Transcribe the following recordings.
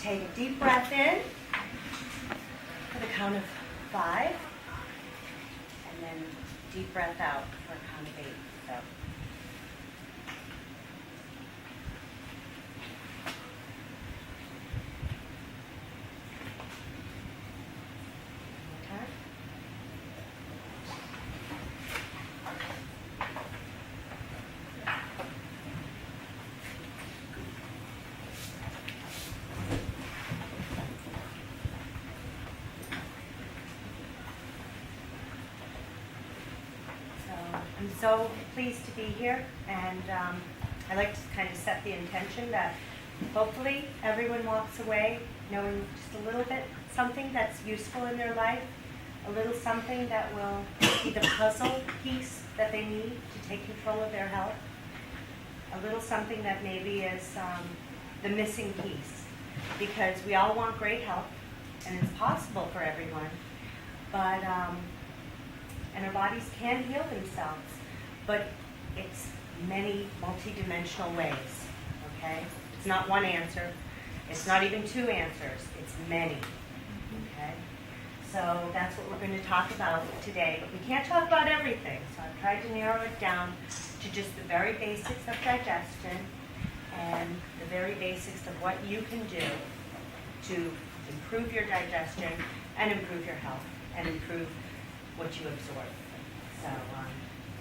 take a deep breath in for the count of 5, and then deep breath out for a count of 8. So. I'm so pleased to be here, and I like to kind of set the intention that hopefully everyone walks away knowing just a little bit, something that's useful in their life, a little something that will be the puzzle piece that they need to take control of their health, a little something that maybe is the missing piece, because we all want great health, and it's possible for everyone, but and our bodies can heal themselves, but it's many multidimensional ways, okay? It's not one answer. It's not even 2 answers. It's many, okay? So that's what we're going to talk about today, but we can't talk about everything, so I've tried to narrow it down to just the very basics of digestion and the very basics of what you can do to improve your digestion and improve your health and improve what you absorb. So,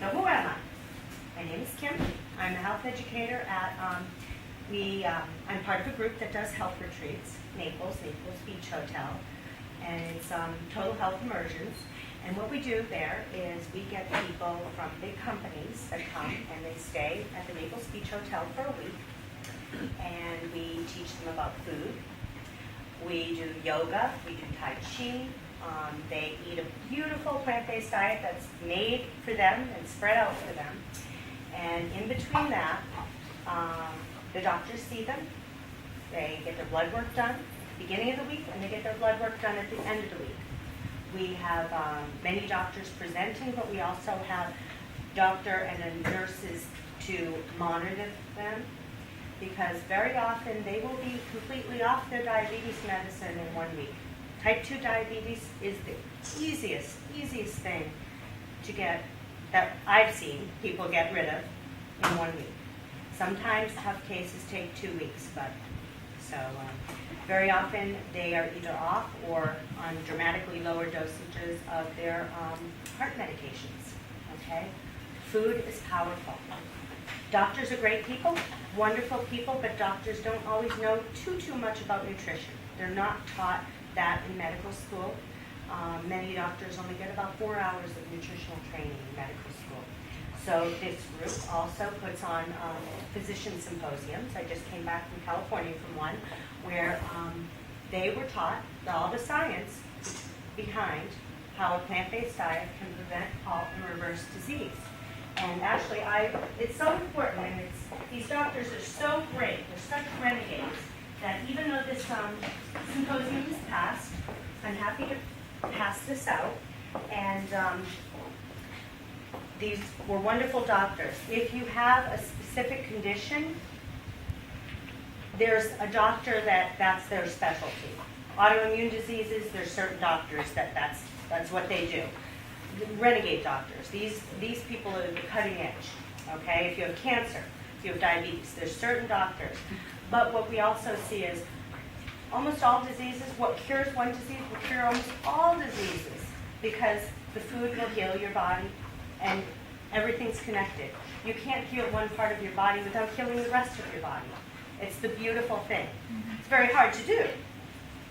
who am I? My name is Kim. I'm a health educator at, I'm part of a group that does health retreats, Naples Beach Hotel, and it's total health immersions. And what we do there is we get people from big companies that come and they stay at the Naples Beach Hotel for a week, and we teach them about food. We do yoga, we do Tai Chi. They eat a beautiful plant-based diet that's made for them and spread out for them. And in between that, the doctors see them. They get their blood work done at the beginning of the week, and they get their blood work done at the end of the week. We have many doctors presenting, but we also have doctor and then nurses to monitor them, because very often they will be completely off their diabetes medicine in 1 week. Type 2 diabetes is the easiest thing to get, that I've seen people get rid of in 1 week. Sometimes tough cases take 2 weeks, but so very often they are either off or on dramatically lower dosages of their heart medications, okay? Food is powerful. Doctors are great people, wonderful people, but doctors don't always know too much about nutrition. They're not taught that in medical school. Many doctors only get about 4 hours of nutritional training in medical school. So this group also puts on physician symposiums. I just came back from California from one where they were taught all the science behind how a plant-based diet can prevent, halt, and reverse disease. And actually, it's so important, and these doctors are so great, they're such renegades, that even though this symposium is passed, I'm happy to pass this out. And these were wonderful doctors. If you have a specific condition, there's a doctor that's their specialty. Autoimmune diseases, there's certain doctors that's what they do. Renegade doctors. These people are the cutting edge. Okay, if you have cancer, if you have diabetes, there's certain doctors. But what we also see is almost all diseases, what cures one disease will cure almost all diseases, because the food will heal your body and everything's connected. You can't heal one part of your body without healing the rest of your body. It's the beautiful thing. It's very hard to do.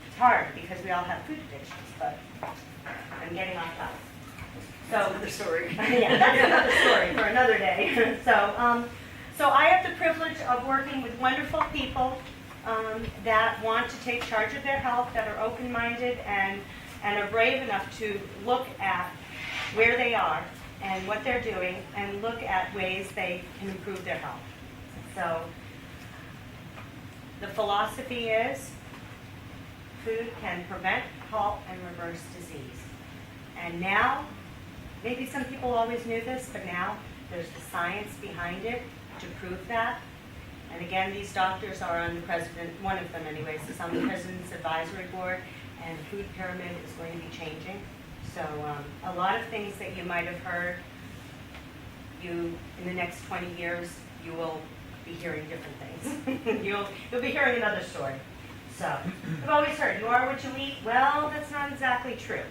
It's hard because we all have food addictions, but I'm getting off topic. So another story. Yeah, that's another story for another day. So I have the privilege of working with wonderful people that want to take charge of their health, that are open-minded and are brave enough to look at where they are and what they're doing and look at ways they can improve their health. So the philosophy is food can prevent, halt, and reverse disease. And now, maybe some people always knew this, but now there's the science behind it to prove that. And again, these doctors are on the president, one of them anyways, is on the president's advisory board, and the food pyramid is going to be changing. So a lot of things that you might have heard, in the next 20 years, you will be hearing different things. You'll be hearing another story. So, I've always heard, you are what you eat. Well, that's not exactly true.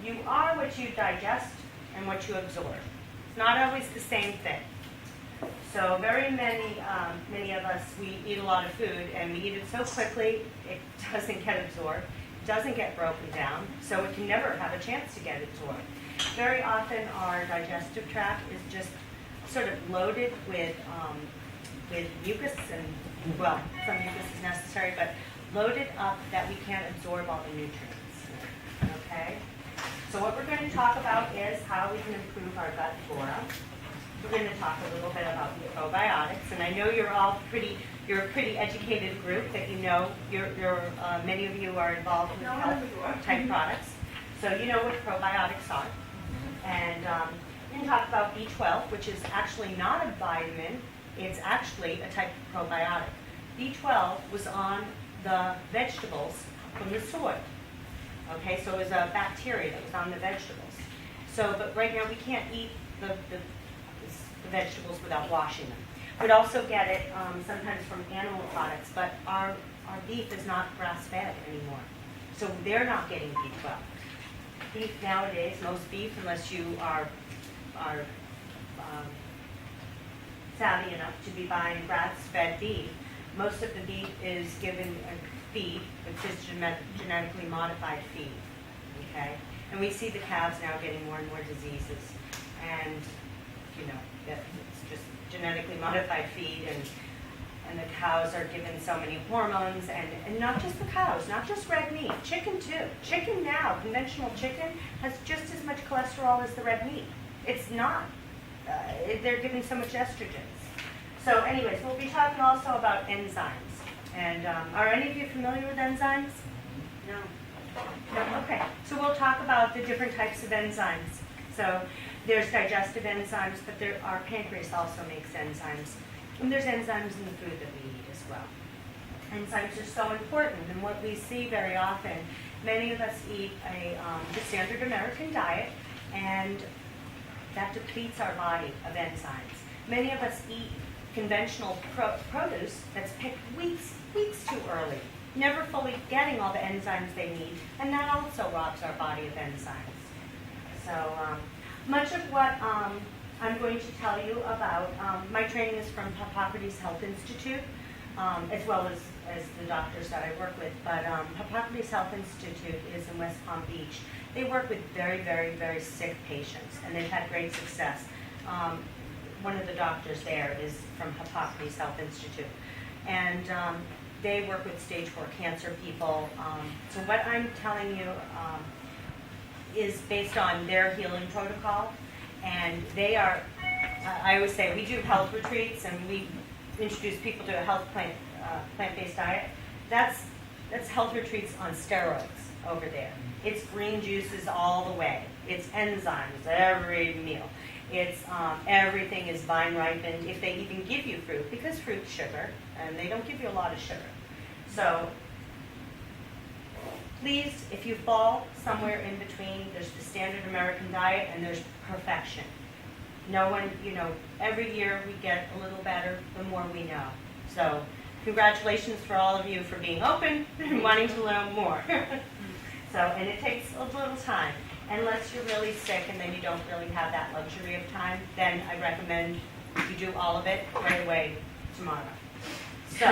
You are what you digest and what you absorb. It's not always the same thing. So very many of us, we eat a lot of food, and we eat it so quickly, it doesn't get absorbed, doesn't get broken down, so it can never have a chance to get absorbed. Very often our digestive tract is just sort of loaded with mucus, and well, some mucus is necessary, but loaded up that we can't absorb all the nutrients. Okay? So what we're going to talk about is how we can improve our gut flora. We're going to talk a little bit about probiotics, and I know you're a pretty educated group that you know, many of you are involved with health type products, so you know what probiotics are. And we're going to talk about B12, which is actually not a vitamin, it's actually a type of probiotic. B12 was on the vegetables from the soil. Okay, so it was a bacteria that was on the vegetables. So, but right now we can't eat the vegetables without washing them. We'd also get it sometimes from animal products, but our beef is not grass-fed anymore. So they're not getting B12. Beef nowadays, most beef, unless you are savvy enough to be buying grass-fed beef, most of the beef is given a feed, which is genetically modified feed. Okay, and we see the calves now getting more and more diseases, and you know it's just genetically modified feed, and the cows are given so many hormones, and not just the cows, not just red meat, chicken too. Chicken now, conventional chicken, has just as much cholesterol as the red meat. It's not. They're given so much estrogens. So anyways, we'll be talking also about enzymes. And are any of you familiar with enzymes? No. No? Okay. So we'll talk about the different types of enzymes. So there's digestive enzymes, but our pancreas also makes enzymes. And there's enzymes in the food that we eat as well. Enzymes are so important, and what we see very often, many of us eat the standard American diet, and that depletes our body of enzymes. Many of us eat conventional produce that's picked weeks too early, never fully getting all the enzymes they need, and that also robs our body of enzymes. So much of what I'm going to tell you about, my training is from Hippocrates Health Institute, as well as the doctors that I work with, but Hippocrates Health Institute is in West Palm Beach. They work with very, very, very sick patients, and they've had great success. One of the doctors there is from Hippocrates Health Institute. And they work with stage 4 cancer people. So what I'm telling you is based on their healing protocol. And they are, I always say, we do health retreats and we introduce people to a health plant-based diet. That's health retreats on steroids over there. It's green juices all the way. It's enzymes every meal. It's everything is vine ripened, if they even give you fruit, because fruit's sugar, and they don't give you a lot of sugar. So please, if you fall somewhere in between, there's the standard American diet and there's perfection. No one, every year we get a little better the more we know. So congratulations for all of you for being open and wanting to learn more. And it takes a little time. Unless you're really sick and then you don't really have that luxury of time, then I recommend you do all of it right away tomorrow. So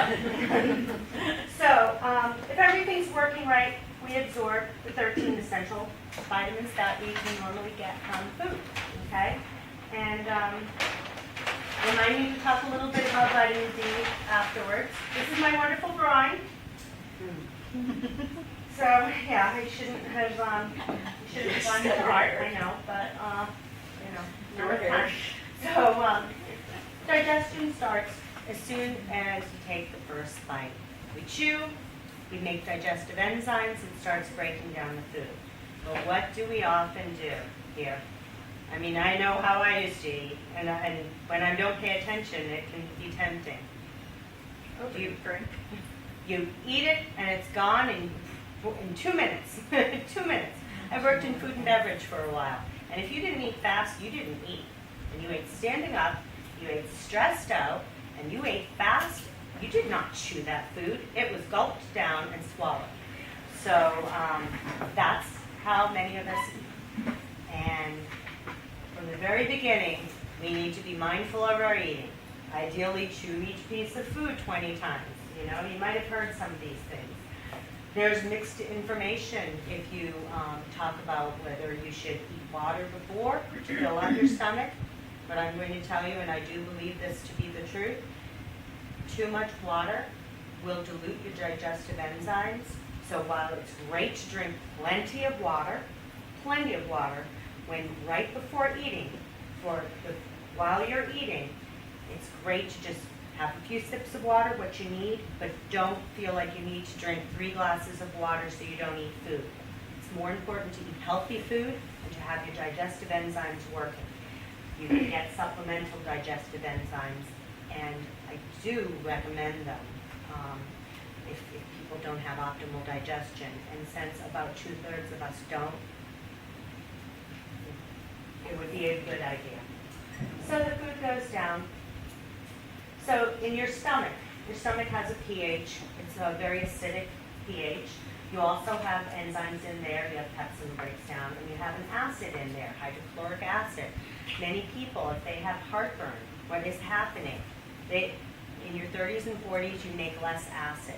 if everything's working right, we absorb the 13 essential vitamins that we can normally get from food, okay? And remind me to talk a little bit about vitamin D afterwards. This is my wonderful drawing. So, yeah, I shouldn't have gone to art, I know, but, no time. So, digestion starts as soon as you take the first bite. We chew, we make digestive enzymes, it starts breaking down the food. But what do we often do here? I mean, I know how I used to eat, and when I don't pay attention, it can be tempting. Do you drink? You eat it and it's gone in 2 minutes. 2 minutes. I worked in food and beverage for a while. And if you didn't eat fast, you didn't eat. And you ate standing up, you ate stressed out, and you ate fast. You did not chew that food. It was gulped down and swallowed. So that's how many of us eat. And from the very beginning, we need to be mindful of our eating. Ideally, chew each piece of food 20 times. You know, you might have heard some of these things. There's mixed information if you talk about whether you should eat water before to fill up your stomach. But I'm going to tell you, and I do believe this to be the truth, too much water will dilute your digestive enzymes. So while it's great to drink plenty of water, when right before eating, while you're eating, it's great to just have a few sips of water, what you need, but don't feel like you need to drink 3 glasses of water so you don't eat food. It's more important to eat healthy food and to have your digestive enzymes working. You can get supplemental digestive enzymes, and I do recommend them if people don't have optimal digestion. And since about 2/3 of us don't, it would be a good idea. So the food goes down. So in your stomach has a pH. It's a very acidic pH. You also have enzymes in there. You have pepsin breaks down, and you have an acid in there, hydrochloric acid. Many people, if they have heartburn, what is happening? In your 30s and 40s, you make less acid.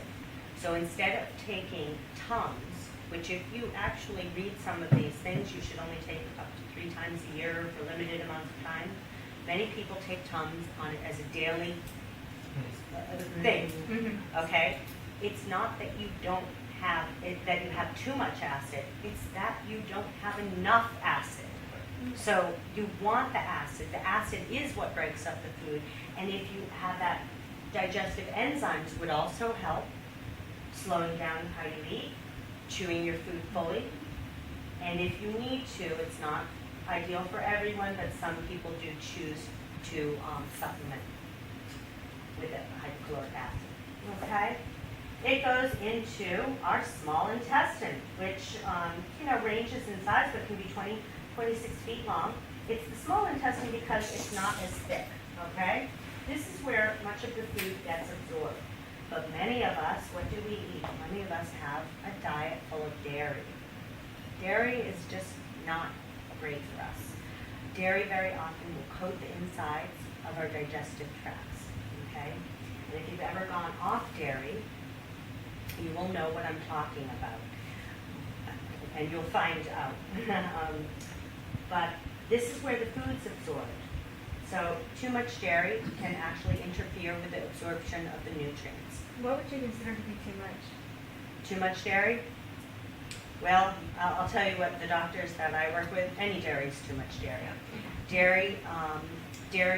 So instead of taking Tums, which if you actually read some of these things, you should only take up to 3 times a year for limited amounts of time. Many people take Tums on it as a daily thing, okay? It's not that you don't have, that you have too much acid, it's that you don't have enough acid. So you want the acid. The acid is what breaks up the food, and if you have that, digestive enzymes would also help slowing down how you eat, chewing your food fully, and if you need to, it's not ideal for everyone, but some people do choose to supplement with a hydrochloric acid. Okay? It goes into our small intestine, which ranges in size, but can be 26 feet long. It's the small intestine because it's not as thick. Okay? This is where much of the food gets absorbed. But many of us, what do we eat? Many of us have a diet full of dairy. Dairy is just not great for us. Dairy very often will coat the insides of our digestive tracts, okay? And if you've ever gone off dairy, you will know what I'm talking about, and you'll find out. But this is where the food's absorbed. So too much dairy can actually interfere with the absorption of the nutrients. What would you consider to be too much? Too much dairy? Well, I'll tell you what the doctors that I work with, any dairy is too much dairy. Dairy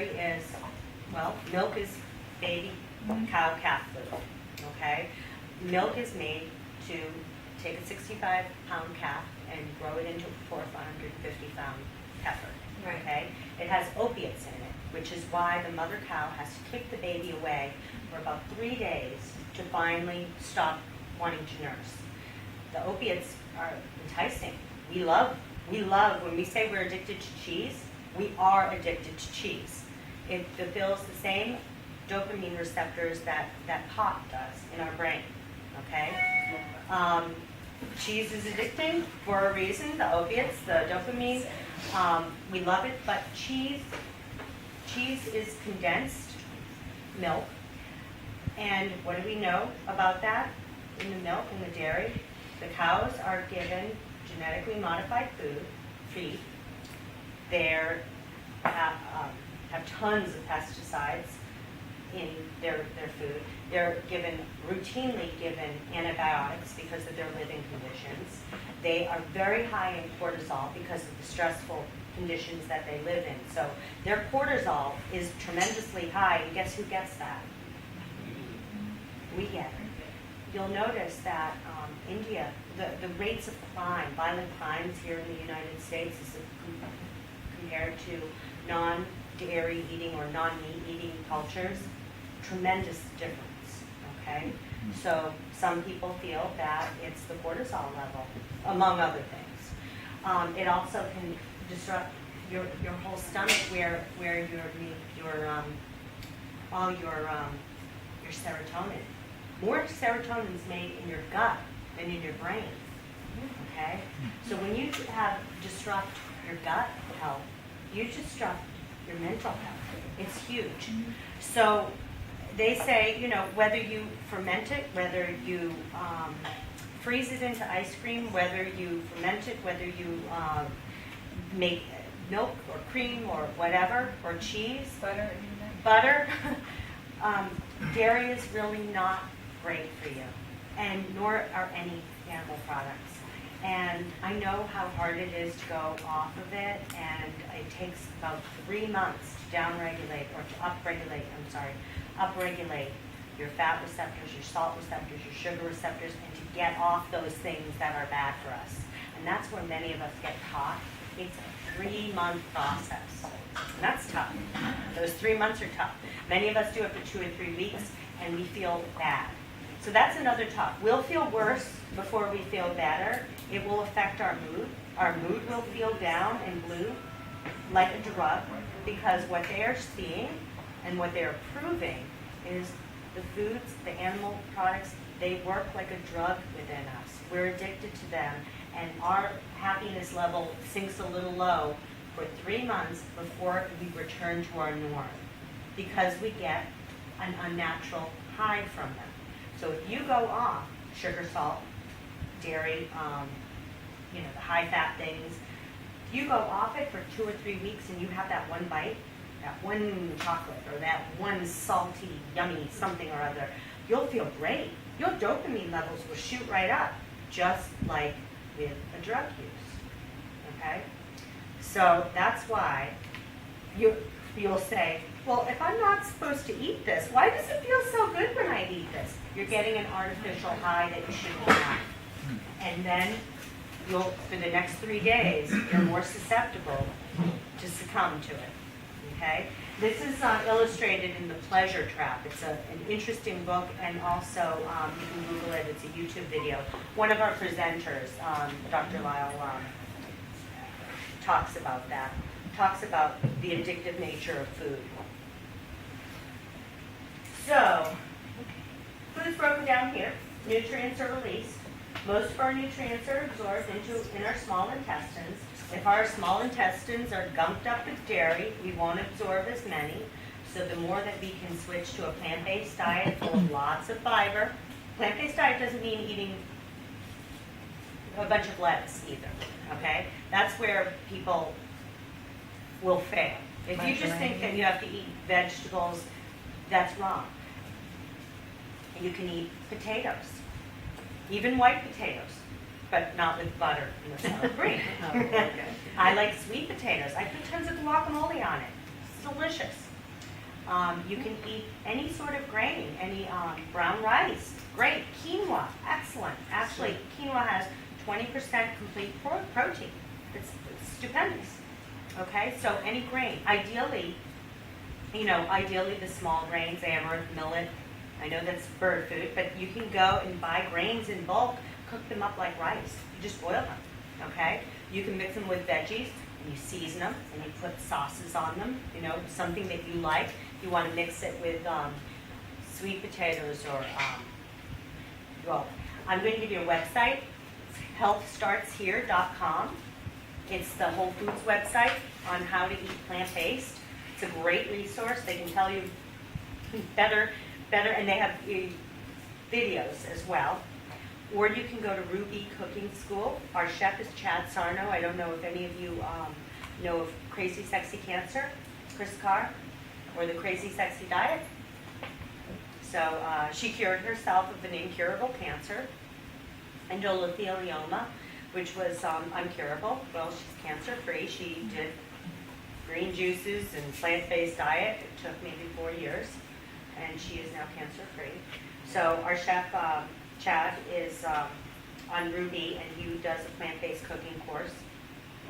is, well, milk is baby cow calf food, okay? Milk is made to take a 65-pound calf and grow it into a 450-pound heifer, okay? It has opiates in it, which is why the mother cow has to kick the baby away for about 3 days to finally stop wanting to nurse. The opiates are enticing. We love, when we say we're addicted to cheese, we are addicted to cheese. It fulfills the same dopamine receptors that pop does in our brain, okay? Cheese is addicting for a reason, the opiates, the dopamine. We love it, but cheese is condensed milk. And what do we know about that in the milk and the dairy? The cows are given genetically modified feed. They have tons of pesticides in their food. They're routinely given antibiotics because of their living conditions. They are very high in cortisol because of the stressful conditions that they live in. So their cortisol is tremendously high, and guess who gets that? We get it. You'll notice that India, the rates of crime, violent crimes here in the United States is compared to non-dairy eating or non-meat eating cultures, tremendous difference, okay? So some people feel that it's the cortisol level, among other things. It also can disrupt your whole stomach, where all your serotonin. More serotonin is made in your gut than in your brain. Okay, so when you have disrupt your gut health, you disrupt your mental health. It's huge. So they say, you know, whether you ferment it, whether you freeze it into ice cream, whether you ferment it, whether you make milk or cream or whatever, or cheese, butter, dairy is really not great for you, and nor are any animal products. And I know how hard it is to go off of it, and it takes about 3 months to downregulate, or to upregulate your fat receptors, your salt receptors, your sugar receptors, and to get off those things that are bad for us. And that's where many of us get caught. It's a 3-month process. And that's tough. Those 3 months are tough. Many of us do it for 2 or 3 weeks, and we feel bad. So that's another tough. We'll feel worse before we feel better. It will affect our mood. Our mood will feel down and blue like a drug, because what they are seeing and what they're proving is the foods, the animal products, they work like a drug within us. We're addicted to them, and our happiness level sinks a little low for 3 months before we return to our norm, because we get an unnatural high from them. So if you go off sugar, salt, dairy, the high-fat things, if you go off it for 2 or 3 weeks and you have that one bite, that one chocolate, or that one salty, yummy something or other, you'll feel great. Your dopamine levels will shoot right up, just like with a drug use, okay? So that's why you'll say, well, if I'm not supposed to eat this, why does it feel so good when I eat this? You're getting an artificial high that you shouldn't have. And then for the next 3 days, you're more susceptible to succumb to it, okay? This is illustrated in The Pleasure Trap. It's an interesting book, and also you can Google it. It's a YouTube video. One of our presenters, Dr. Lyle, talks about that, talks about the addictive nature of food. So, food is broken down here. Nutrients are released. Most of our nutrients are absorbed in our small intestines. If our small intestines are gumped up with dairy, we won't absorb as many. So the more that we can switch to a plant-based diet full of lots of fiber. Plant-based diet doesn't mean eating a bunch of lettuce either, okay? That's where people will fail. If you just think that you have to eat vegetables, that's wrong. You can eat potatoes, even white potatoes, but not with butter and the sour cream. I like sweet potatoes. I put tons of guacamole on it. It's delicious. You can eat any sort of grain, any brown rice. Great. Quinoa, excellent. Actually, quinoa has 20% complete protein. It's stupendous. Okay, so any grain. Ideally the small grains, amaranth, millet. I know that's bird food, but you can go and buy grains in bulk, cook them up like rice. You just boil them, okay? You can mix them with veggies, and you season them, and you put sauces on them, something that you like. You want to mix it with sweet potatoes or, I'm going to give you a website. It's healthstartshere.com. It's the Whole Foods website on how to eat plant-based. It's a great resource. They can tell you better, and they have videos as well. Or you can go to Ruby Cooking School. Our chef is Chad Sarno. I don't know if any of you know of Crazy Sexy Cancer, Chris Carr, or the Crazy Sexy Diet. So she cured herself of an incurable cancer, endothelioma, which was uncurable. Well, she's cancer-free. She did green juices and plant-based diet. It took maybe 4 years, and she is now cancer-free. So our chef, Chad, is on Ruby, and he does a plant-based cooking course.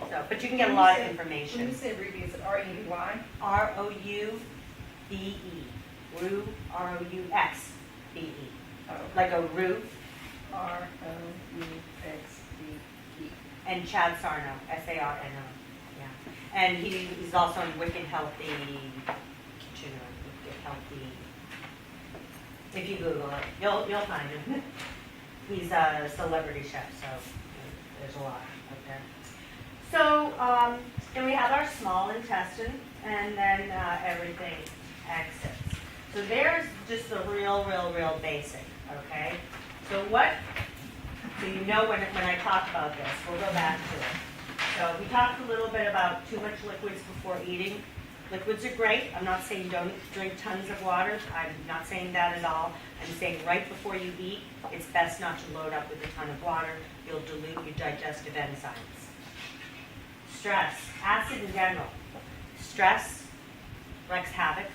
So, but you can get a lot of information. When you say Ruby, is it R-U-B-Y? R-O-U-B-E. R-O-U-X-B-E. like a Ruth, Rouxbe. and Chad Sarno, Sarno. Yeah. And he's also on Wicked Healthy Kitchen or Wicked Healthy. If you Google it, you'll find him. He's a celebrity chef, so there's a lot out there. So then we have our small intestine, and then everything exits. So there's just the real basic, okay? So you know when I talk about this, we'll go back to it. So we talked a little bit about too much liquids before eating. Liquids are great. I'm not saying don't drink tons of water. I'm not saying that at all. I'm saying right before you eat, it's best not to load up with a ton of water. You'll dilute your digestive enzymes. Stress, acid in general. Stress wreaks havoc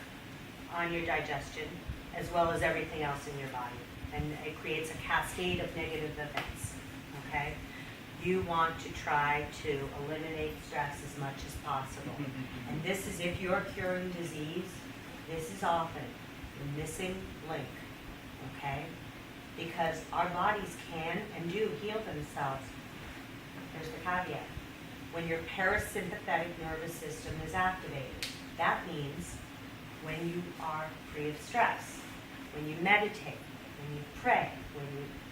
on your digestion as well as everything else in your body. And it creates a cascade of negative events, okay? You want to try to eliminate stress as much as possible. And this is, if you're curing disease, this is often the missing link, okay? Because our bodies can and do heal themselves. There's the caveat. When your parasympathetic nervous system is activated, that means when you are free of stress, when you meditate, when you pray,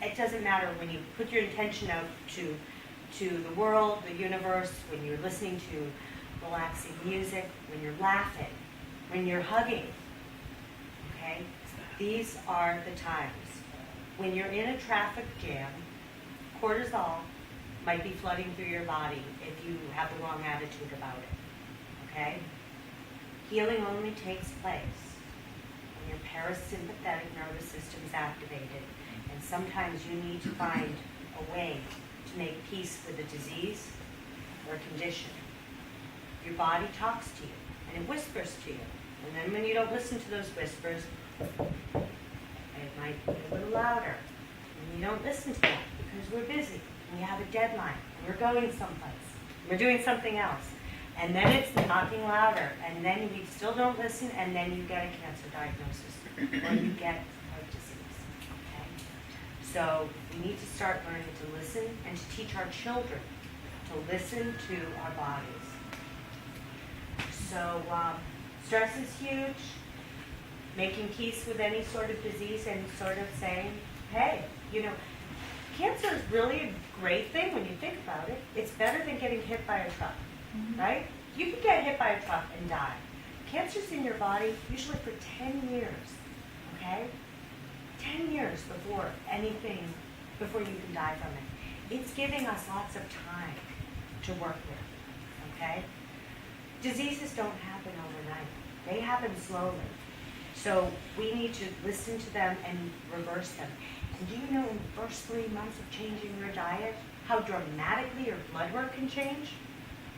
it doesn't matter, when you put your intention out to the world, the universe, when you're listening to relaxing music, when you're laughing, when you're hugging, okay? These are the times. When you're in a traffic jam, cortisol might be flooding through your body if you have the wrong attitude about it, okay? Healing only takes place when your parasympathetic nervous system is activated, and sometimes you need to find a way to make peace with a disease or a condition. Your body talks to you, and it whispers to you. And then when you don't listen to those whispers, it might be a little louder. And you don't listen to that because we're busy, and we have a deadline, and we're going someplace, and we're doing something else. And then it's knocking louder, and then we still don't listen, and then you get a cancer diagnosis, or you get heart disease, okay? So we need to start learning to listen and to teach our children to listen to our bodies. So stress is huge. Making peace with any sort of disease and sort of saying, hey, cancer is really a great thing when you think about it. It's better than getting hit by a truck, right? You can get hit by a truck and die. Cancer's in your body usually for 10 years, okay? 10 years before you can die from it. It's giving us lots of time to work with, okay? Diseases don't happen overnight. They happen slowly. So we need to listen to them and reverse them. And do you know in the first 3 months of changing your diet, how dramatically your blood work can change?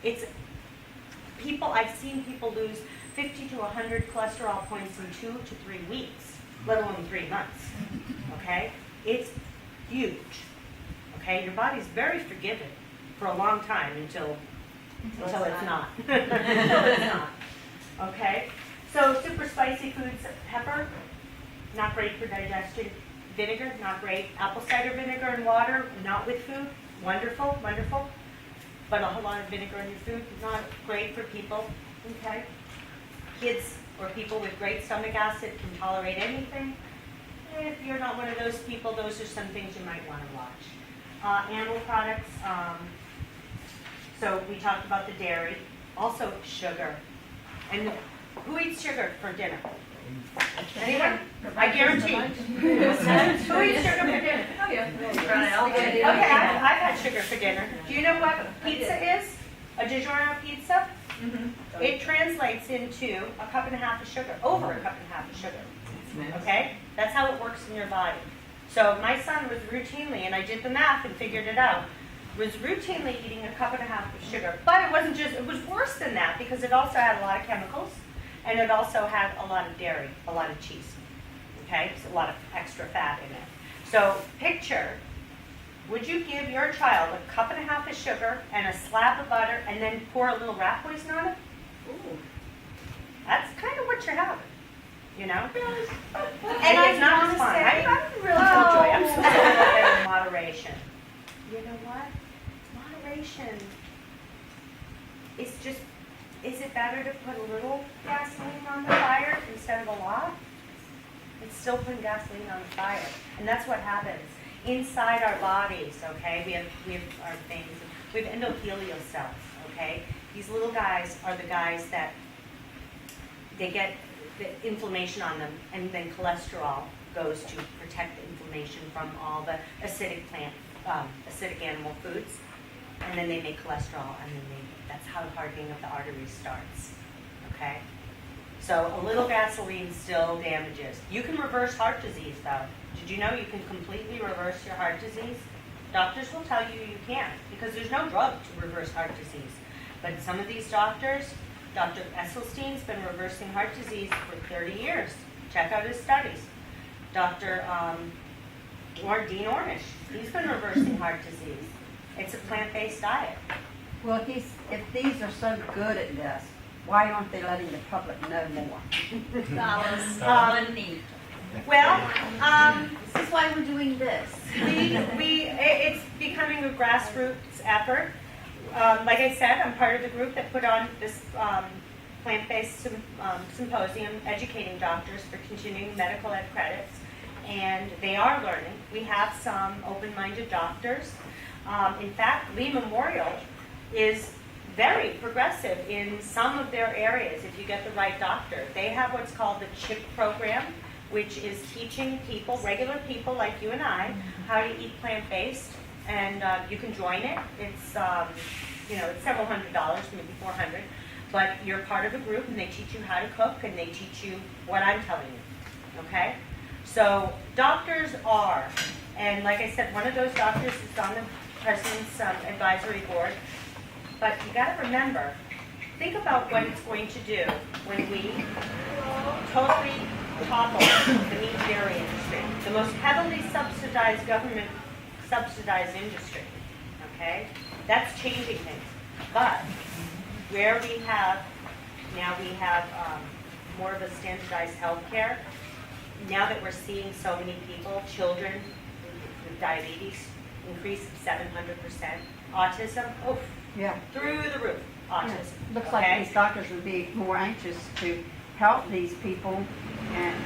I've seen people lose 50 to 100 cholesterol points in 2 to 3 weeks, let alone 3 months, okay? It's huge, okay? Your body's very forgiving for a long time until it's not. Until it's not, okay? So super spicy foods, pepper, not great for digestion. Vinegar, not great. Apple cider vinegar and water, not with food, wonderful, wonderful. But a whole lot of vinegar in your food, not great for people, okay? Kids or people with great stomach acid can tolerate anything. If you're not one of those people, those are some things you might want to watch. Animal products, so we talked about the dairy. Also sugar. And who eats sugar for dinner? Anyone? I guarantee. Who eats sugar for dinner? Oh, yeah. Okay, I've had sugar for dinner. Do you know what pizza is? A DiGiorno pizza? Mm-hmm. It translates into a cup and a half of sugar, over a cup and a half of sugar. Okay? That's how it works in your body. So my son was routinely, and I did the math and figured it out, was routinely eating a cup and a half of sugar. But it was worse than that because it also had a lot of chemicals, and it also had a lot of dairy, a lot of cheese. Okay? So a lot of extra fat in it. So picture, would you give your child a cup and a half of sugar and a slab of butter and then pour a little rat poison on it? Ooh. That's kind of what you're having. you know? And And I it's not wanna fun. say- I'm really enjoy. I'm supposed to do that in moderation. You know what? Moderation. It's just, is it better to put a little gasoline on the fire instead of a lot? It's still putting gasoline on the fire. And that's what happens. Inside our bodies, okay, we have our things, we have endothelial cells, okay? These little guys are the guys that they get the inflammation on them, and then cholesterol goes to protect the inflammation from all the acidic animal foods, and then they make cholesterol, and then that's how the hardening of the arteries starts, okay? So a little gasoline still damages. You can reverse heart disease, though. Did you know you can completely reverse your heart disease? Doctors will tell you you can't, because there's no drug to reverse heart disease. But some of these doctors, Dr. Esselstein's been reversing heart disease for 30 years. Check out his studies. Dr. Dean Ornish, he's been reversing heart disease. It's a plant-based diet. Well, if these are so good at this, why aren't they letting the public know more? Money. Well, This is why we're doing this. it's becoming a grassroots effort. Like I said, I'm part of the group that put on this plant-based symposium educating doctors for continuing medical ed credits, and they are learning. We have some open-minded doctors. In fact, Lee Memorial is very progressive in some of their areas if you get the right doctor. They have what's called the CHIP program, which is teaching people, regular people like you and I, how to eat plant-based, and you can join it. It's it's several $100s, maybe $400, but you're part of a group, and they teach you how to cook, and they teach you what I'm telling you. Okay, so doctors are, and like I said, one of those doctors is on the president's advisory board. But you got to remember, think about what it's going to do when we totally topple the meat dairy industry, the most heavily subsidized government subsidized industry. Okay, that's changing things. But where we have more of a standardized health care, now that we're seeing so many people, children with diabetes increase 700%, autism, Yeah. through the roof, autism. Yeah. Looks okay? like these doctors would be more anxious to help these people,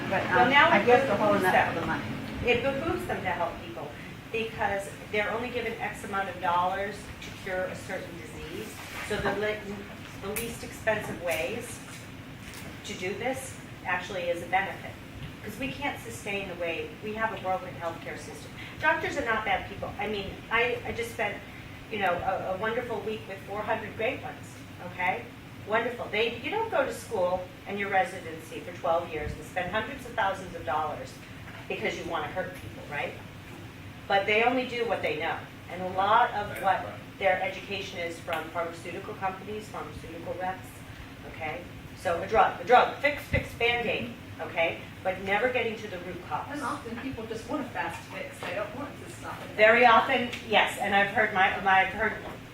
but Well, now I it guess they're behooves holding up them. for the money. It behooves them to help people because they're only given X amount of dollars to cure a certain disease. So the least expensive ways to do this actually is a benefit. Because we can't sustain the way we have a broken healthcare system. Doctors are not bad people. I mean, I just spent, a wonderful week with 400 great ones, okay? Wonderful. You don't go to school and your residency for 12 years and spend hundreds of thousands of dollars because you want to hurt people, right? But they only do what they know. And a lot of what their education is from pharmaceutical companies, pharmaceutical reps, okay? So a drug, fix, Band-Aid, okay? But never getting to the root cause. And often people just want a fast fix. They don't want to stop it. Very often, yes, and I've heard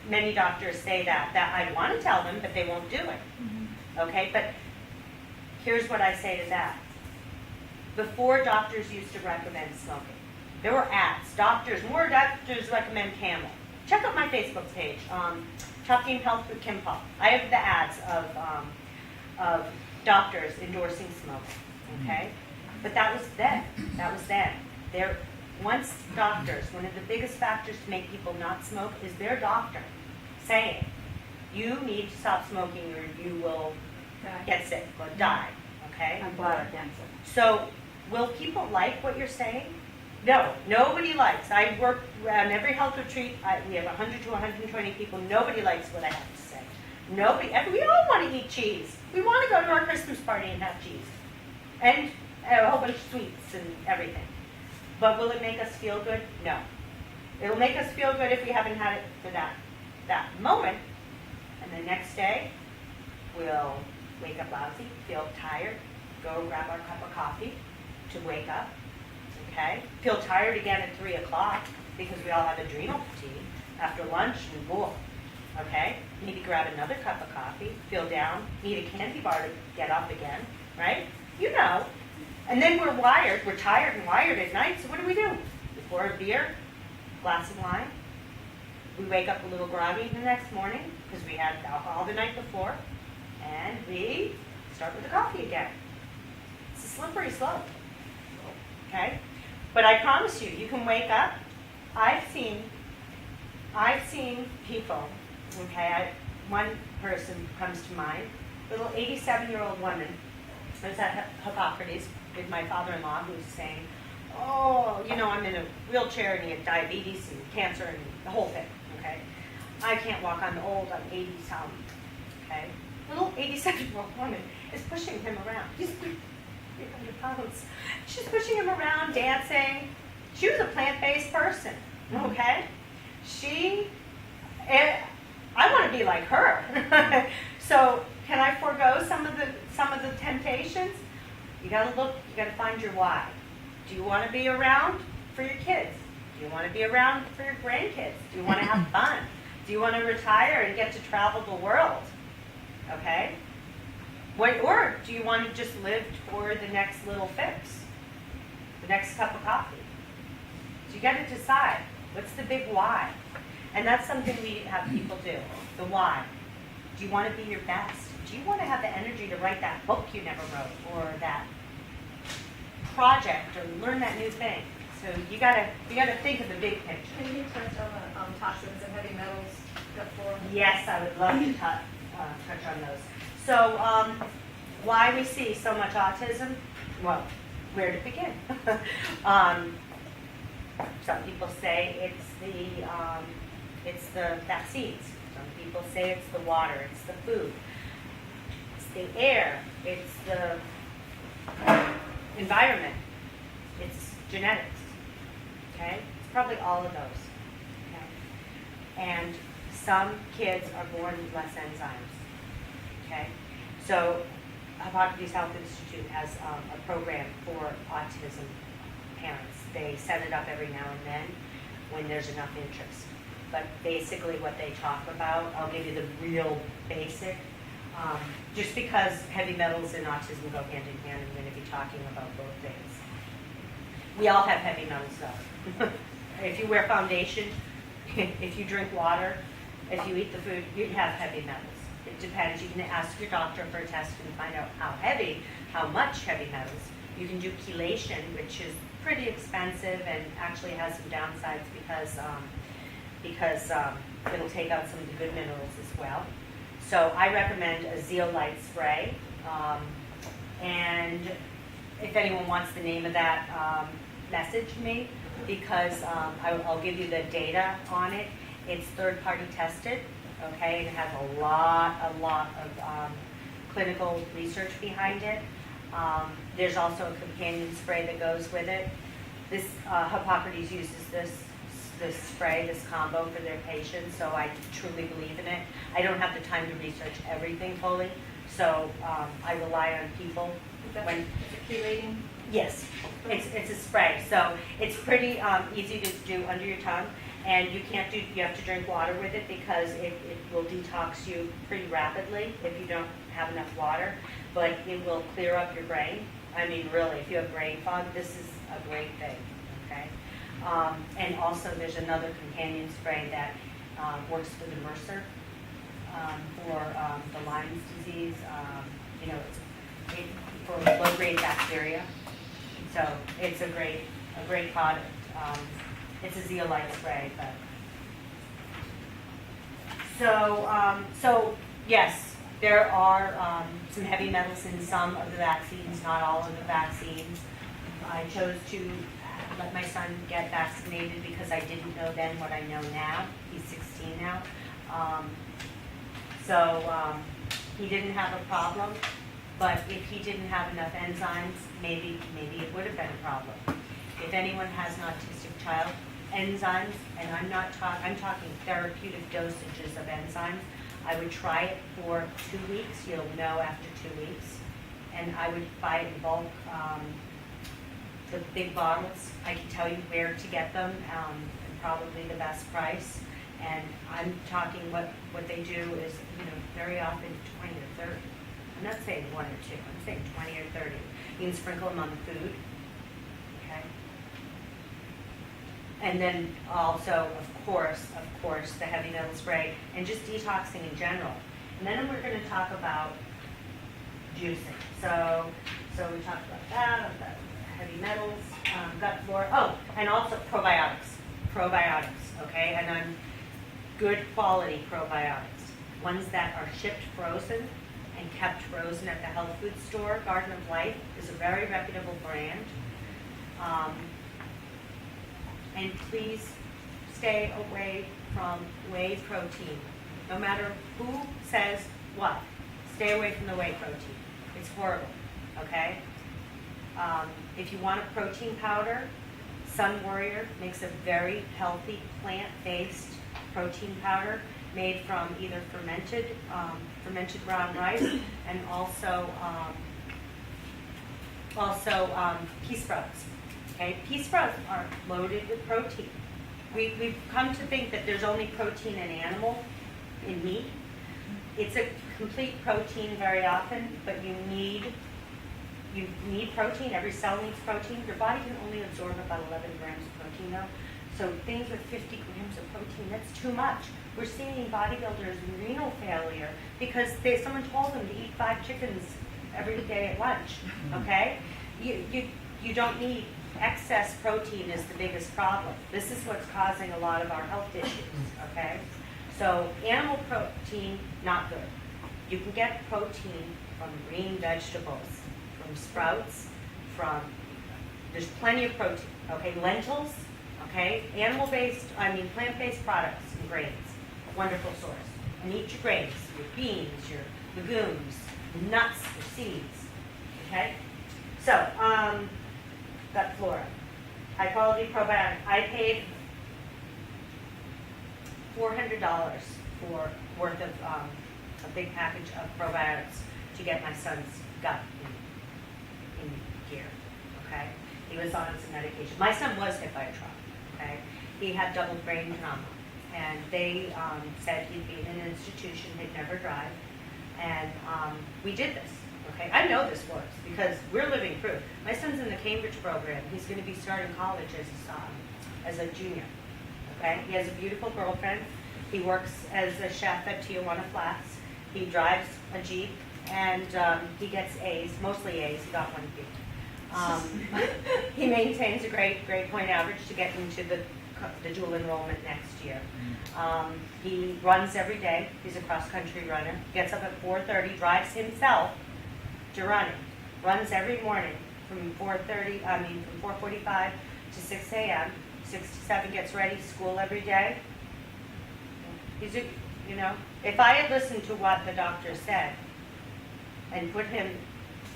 many doctors say that I want to tell them, but they won't do it. Okay, but here's what I say to that. Before, doctors used to recommend smoking. There were ads. More doctors recommend Camel. Check out my Facebook page, Top Team Health with Kim Paul. I have the ads of doctors endorsing smoking. Okay, but that was then. Once doctors, one of the biggest factors to make people not smoke is their doctor saying, you need to stop smoking or you will get sick or die, okay? And bladder cancer. So will people like what you're saying? No, nobody likes. I work on every health retreat. We have 100 to 120 people. Nobody likes what I have to say. We all want to eat cheese. We want to go to our Christmas party and have cheese. And a whole bunch of sweets and everything. But will it make us feel good? No. It'll make us feel good if we haven't had it for that moment. And the next day, we'll wake up lousy, feel tired, go grab our cup of coffee to wake up, okay? Feel tired again at 3 o'clock because we all have adrenal fatigue after lunch and bull, okay? Need to grab another cup of coffee, feel down, need a candy bar to get up again, right? And then we're tired and wired at night, so what do? We pour a beer, glass of wine. We wake up a little groggy the next morning because we had alcohol the night before, and we start with the coffee again. It's a slippery slope, okay? But I promise you, you can wake up. I've seen people, okay, one person comes to mind, little 87-year-old woman. I was at Hippocrates with my father-in-law who was saying, oh, I'm in a wheelchair and he had diabetes and cancer and the whole thing, okay? I can't walk, I'm old, I'm 80-something, okay? Little 87-year-old woman is pushing him around. He's 300 pounds. She's pushing him around, dancing. She was a plant-based person, okay? I want to be like her. So can I forego some of the temptations? You got to find your why. Do you want to be around for your kids? Do you want to be around for your grandkids? Do you want to have fun? Do you want to retire and get to travel the world? Okay? Or do you want to just live for the next little fix? The next cup of coffee? So you got to decide, what's the big why? And that's something we have people do, the why. Do you want to be your best? Do you want to have the energy to write that book you never wrote, or that project, or learn that new thing? So you gotta think of the big picture. Can you touch on the toxins and heavy metals before? Yes, I would love to touch on those. So why we see so much autism? Well, where to begin? Some people say it's the vaccines. Some people say it's the water, it's the food, it's the air, it's the environment, it's genetics. Okay, it's probably all of those. Okay, and some kids are born with less enzymes. Okay, so Hippocrates Health Institute has a program for autism parents. They set it up every now and then when there's enough interest. But basically what they talk about, I'll give you the real basic, just because heavy metals and autism go hand in hand, I'm going to be talking about both things. We all have heavy metals though. If you wear foundation, if you drink water, if you eat the food, you have heavy metals. It depends. You can ask your doctor for a test and find out how much heavy metals. You can do chelation, which is pretty expensive and actually has some downsides because it'll take out some of the good minerals as well. So I recommend a zeolite spray. And if anyone wants the name of that, message me, because I'll give you the data on it. It's third-party tested, okay, and it has a lot of clinical research behind it. There's also a companion spray that goes with it. This Hippocrates uses this spray, this combo for their patients, so I truly believe in it. I don't have the time to research everything fully, so I rely on people. Is it chelating? Yes, it's a spray, so it's pretty easy to do under your tongue, and you have to drink water with it because it will detox you pretty rapidly if you don't have enough water, but it will clear up your brain. I mean, really, if you have brain fog, this is a great thing, okay? And also there's another companion spray that works for the MRSA, for the Lyme's disease, it's for low-grade bacteria. So it's a great product. It's a zeolite spray, but so yes, there are some heavy metals in some of the vaccines, not all of the vaccines. I chose to let my son get vaccinated because I didn't know then what I know now. He's 16 now. So he didn't have a problem, but if he didn't have enough enzymes, maybe it would have been a problem. If anyone has an autistic child, enzymes, and I'm talking therapeutic dosages of enzymes, I would try it for 2 weeks. You'll know after 2 weeks. And I would buy it in bulk, the big bottles. I can tell you where to get them, and probably the best price. And I'm talking what they do is, very often 20 or 30. I'm not saying 1 or 2, I'm saying 20 or 30. You can sprinkle them on the food, okay? And then also, of course, the heavy metal spray, and just detoxing in general. And then we're going to talk about juicing. So we talked about that, heavy metals, gut flora. Oh, and also probiotics. Probiotics, okay? And I'm good quality probiotics. Ones that are shipped frozen and kept frozen at the health food store. Garden of Life is a very reputable brand. And please stay away from whey protein. No matter who says what, stay away from the whey protein. It's horrible, okay? If you want a protein powder, Sun Warrior makes a very healthy plant-based protein powder made from either fermented brown rice and also pea sprouts. Okay, pea sprouts are loaded with protein. We've come to think that there's only protein in meat. It's a complete protein very often, but you need protein. Every cell needs protein. Your body can only absorb about 11 grams of protein though. So things with 50 grams of protein, that's too much. We're seeing bodybuilders with renal failure because someone told them to eat 5 chickens every day at lunch, okay? You don't need excess protein is the biggest problem. This is what's causing a lot of our health issues, okay? So animal protein, not good. You can get protein from green vegetables, from sprouts, there's plenty of protein, okay? Lentils, okay? Plant-based products and grains, a wonderful source. And eat your grains, your beans, your legumes, your nuts, your seeds, okay? So, gut flora, high quality probiotic. I paid $400 worth of a big package of probiotics to get my son's gut in gear. Okay, he was on some medication. My son was hit by a truck. Okay, he had double brain trauma, and they said he'd be in an institution, he'd never drive, and we did this. Okay, I know this works because we're living proof. My son's in the Cambridge program. He's going to be starting college as a junior. Okay, he has a beautiful girlfriend. He works as a chef at Tijuana Flats. He drives a Jeep, and he gets A's, mostly A's. He got 1 B. He maintains a great point average to get into the dual enrollment next year. He runs every day. He's a cross-country runner. Gets up at 4:30, drives himself to running. Runs every morning from 4:45 to 6 a.m. 6 to 7 gets ready, school every day. If I had listened to what the doctor said and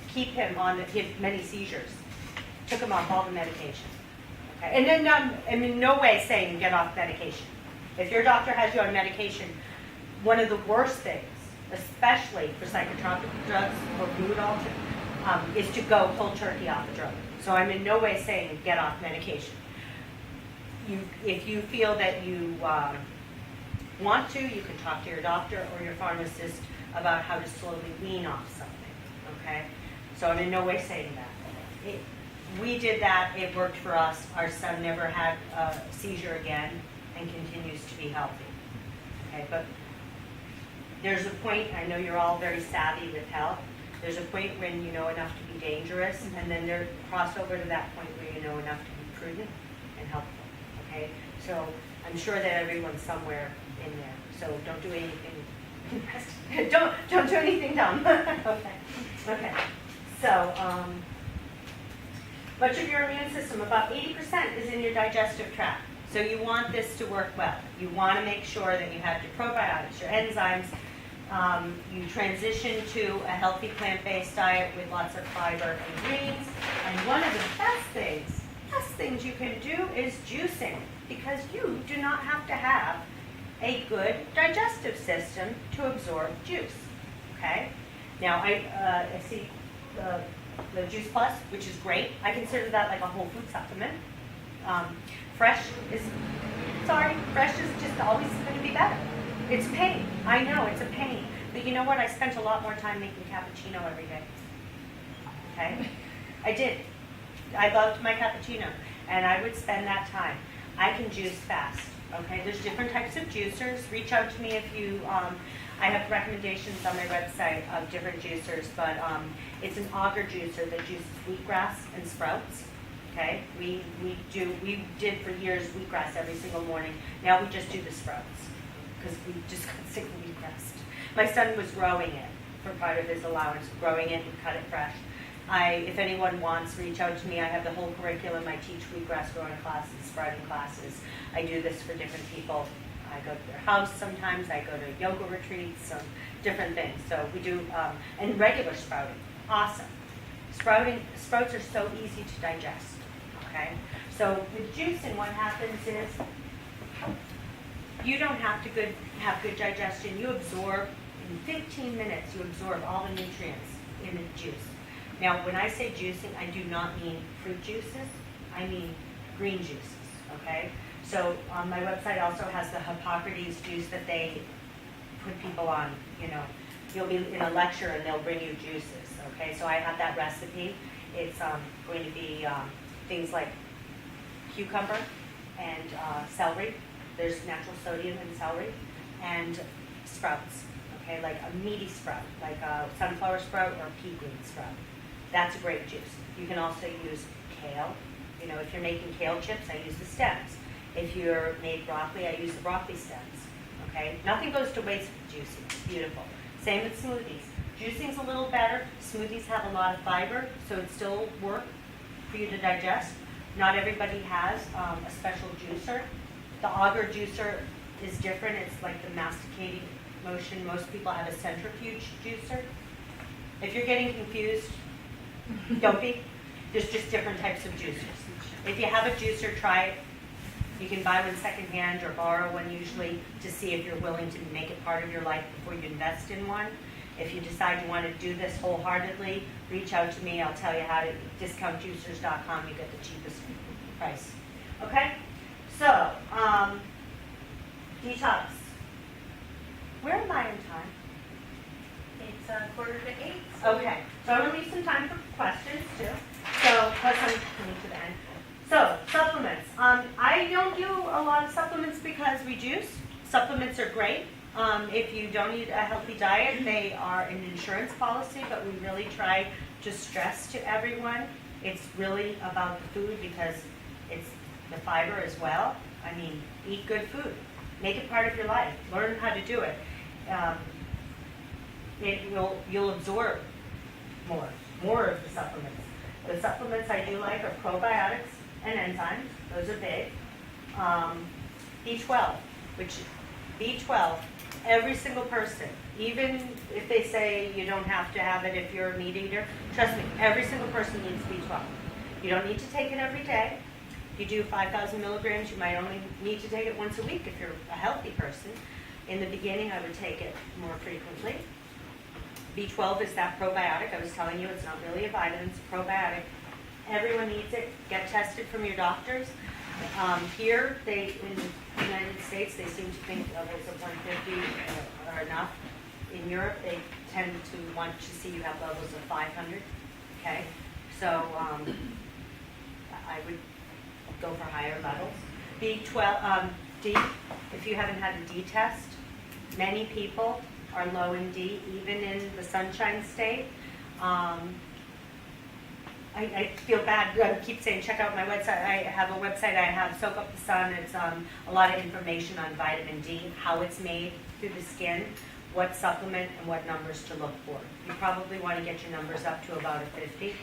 keep him on he had many seizures, took him off all the medication. Okay, and then I'm in no way saying get off medication. If your doctor has you on medication, one of the worst things, especially for psychotropic drugs or mood altering, is to go cold turkey off the drug. So I'm in no way saying get off medication. If you feel that you want to, you can talk to your doctor or your pharmacist about how to slowly wean off something, okay? So I'm in no way saying that. We did that, it worked for us. Our son never had a seizure again and continues to be healthy, okay? But there's a point, I know you're all very savvy with health, there's a point when you know enough to be dangerous, and then there's crossover to that point where you know enough to be prudent and helpful, okay? So I'm sure that everyone's somewhere in there, so don't do anything, don't do anything dumb. Okay. So, much of your immune system, about 80% is in your digestive tract. So you want this to work well. You want to make sure that you have your probiotics, your enzymes. You transition to a healthy plant-based diet with lots of fiber and greens. And one of the best things you can do is juicing, because you do not have to have a good digestive system to absorb juice. Okay? Now I see the Juice Plus, which is great. I consider that like a whole food supplement. Fresh is just always going to be better. It's pain. I know it's a pain. But you know what? I spent a lot more time making cappuccino every day. Okay? I did. I loved my cappuccino, and I would spend that time. I can juice fast. Okay? There's different types of juicers. Reach out to me if you. I have recommendations on my website of different juicers, but it's an auger juicer that juices wheatgrass and sprouts. Okay, we did for years wheatgrass every single morning. Now we just do the sprouts because we just got sick of wheatgrass. My son was growing it for part of his allowance, growing it and cut it fresh. If anyone wants, reach out to me. I have the whole curriculum. I teach wheatgrass growing classes, sprouting classes. I do this for different people. I go to their house sometimes. I go to yoga retreats, different things. So we do, and regular sprouting, awesome. Sprouts are so easy to digest. Okay, so with juicing, what happens is you don't have to have good digestion. You absorb, in 15 minutes, you absorb all the nutrients in the juice. Now, when I say juicing, I do not mean fruit juices. I mean green juices, okay? So on my website also has the Hippocrates juice that they put people on, you know. You'll be in a lecture and they'll bring you juices, okay? So I have that recipe. It's going to be things like cucumber and celery. There's natural sodium in celery, and sprouts, okay, like a meaty sprout, like a sunflower sprout or a pea green sprout. That's a great juice. You can also use kale. You know, if you're making kale chips, I use the stems. If you're made broccoli, I use the broccoli stems, okay? Nothing goes to waste with juicing. It's beautiful. Same with smoothies. Juicing's a little better. Smoothies have a lot of fiber, so it still works for you to digest. Not everybody has a special juicer. The auger juicer is different. It's like the masticating motion. Most people have a centrifuge juicer. If you're getting confused, don't be. There's just different types of juicers. If you have a juicer, try it. You can buy one secondhand or borrow one usually to see if you're willing to make it part of your life before you invest in one. If you decide you want to do this wholeheartedly, reach out to me. I'll tell you how to, discountjuicers.com, you get the cheapest price. Okay? So, detox. Where am I in time? It's 7:45. Okay, so I'm going to leave some time for questions too. So, plus I'm coming to the end. So, supplements. I don't do a lot of supplements because we juice. Supplements are great. If you don't eat a healthy diet, they are an insurance policy, but we really try to stress to everyone. It's really about the food because it's the fiber as well. I mean, eat good food. Make it part of your life. Learn how to do it. You'll absorb more of the supplements. The supplements I do like are probiotics and enzymes. Those are big. B12, which B12, every single person, even if they say you don't have to have it if you're a meat eater, trust me, every single person needs B12. You don't need to take it every day. If you do 5,000 milligrams, you might only need to take it once a week if you're a healthy person. In the beginning, I would take it more frequently. B12 is that probiotic. I was telling you it's not really a vitamin, it's a probiotic. Everyone needs it. Get tested from your doctors. Here, in the United States, they seem to think levels of 150 are enough. In Europe, they tend to want to see you have levels of 500. Okay, so I would go for higher levels. B12, D. If you haven't had a D test, many people are low in D, even in the Sunshine State. I feel bad. I keep saying check out my website. I have a website. I have Soak Up the Sun. It's a lot of information on vitamin D, how it's made through the skin, what supplement, and what numbers to look for. You probably want to get your numbers up to about a 50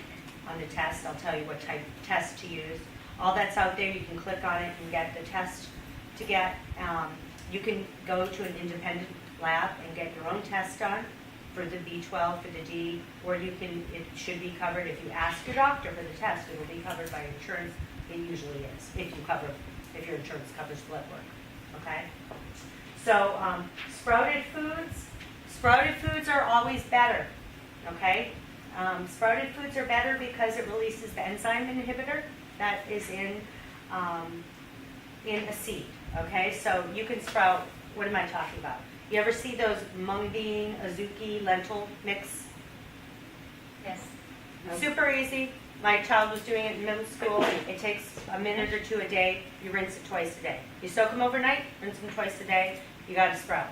on the test. I'll tell you what type of test to use. All that's out there. You can click on it and get the test to get. You can go to an independent lab and get your own test done for the B12, for the D, or it should be covered. If you ask your doctor for the test, it will be covered by insurance. It usually is, if your insurance covers blood work, okay? So, sprouted foods are always better, okay? Sprouted foods are better because it releases the enzyme inhibitor that is in a seed, okay? So you can sprout, what am I talking about? You ever see those mung bean, azuki, lentil mix? Yes. Super easy. My child was doing it in middle school. It takes a minute or two a day. You rinse it twice a day. You soak them overnight, rinse them twice a day. You got a sprout.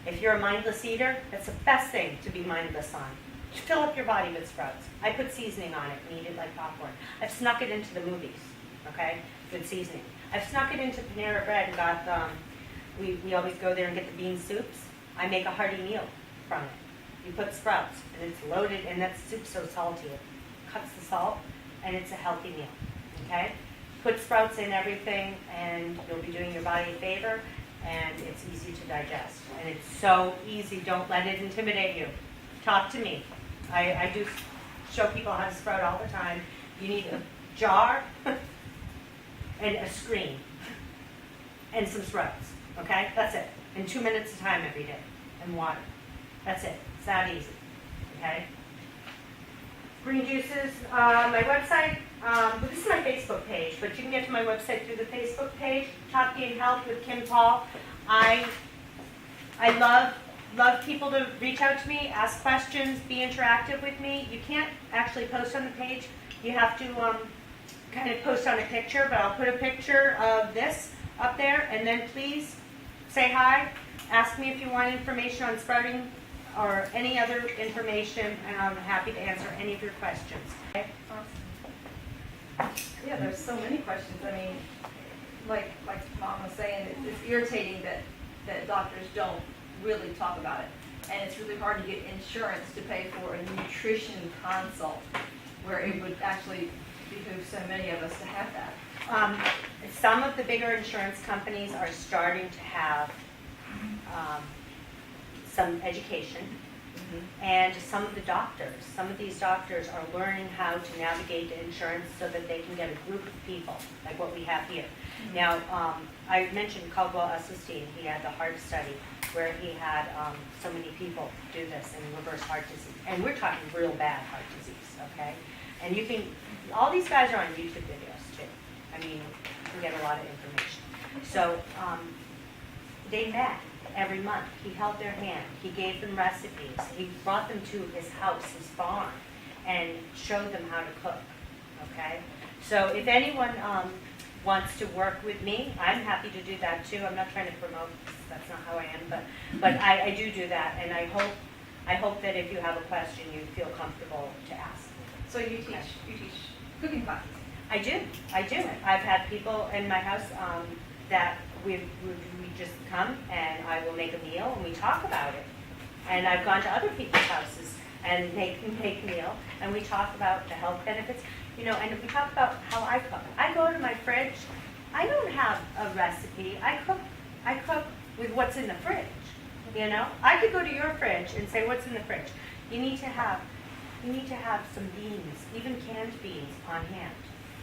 If you're a mindless eater, that's the best thing to be mindless on. Fill up your body with sprouts. I put seasoning on it and eat it like popcorn. I've snuck it into the movies, okay, with seasoning. I've snuck it into Panera Bread and got, we always go there and get the bean soups. I make a hearty meal from it. You put sprouts, and it's loaded, and that soup's so salty. It cuts the salt, and it's a healthy meal, okay? Put sprouts in everything, and you'll be doing your body a favor, and it's easy to digest. And it's so easy. Don't let it intimidate you. Talk to me. I do show people how to sprout all the time. You need a jar and a screen and some sprouts, okay? That's it. And 2 minutes of time every day, and water. That's it. It's that easy, okay? Green juices, my website, this is my Facebook page, but you can get to my website through the Facebook page, Top Gain Health with Kim Paul. I love people to reach out to me, ask questions, be interactive with me. You can't actually post on the page. You have to kind of post on a picture, but I'll put a picture of this up there, and then please say hi. Ask me if you want information on sprouting or any other information, and I'm happy to answer any of your questions. Okay? Yeah, there's so many questions. I mean, like Mom was saying, it's irritating that doctors don't really talk about it. And it's really hard to get insurance to pay for a nutrition consult, where it would actually behoove so many of us to have that. Some of the bigger insurance companies are starting to have some education, and some of these doctors are learning how to navigate the insurance so that they can get a group of people, like what we have here. Now, I mentioned Caldwell Esselstyn. He had the heart study where he had so many people do this and reverse heart disease. And we're talking real bad heart disease, okay? And you can, all these guys are on YouTube videos too. I mean, you can get a lot of information. So they met every month. He held their hand. He gave them recipes. He brought them to his house, his farm, and showed them how to cook, okay? So if anyone wants to work with me, I'm happy to do that too. I'm not trying to promote, that's not how I am, but I do that, and I hope that if you have a question, you feel comfortable to ask. So you teach cooking classes. I do. I've had people in my house that we just come, and I will make a meal and we talk about it. And I've gone to other people's houses and make meal, and we talk about the health benefits, and we talk about how I cook. I go to my fridge. I don't have a recipe. I cook with what's in the fridge. I could go to your fridge and say, what's in the fridge? You need to have some beans, even canned beans, on hand.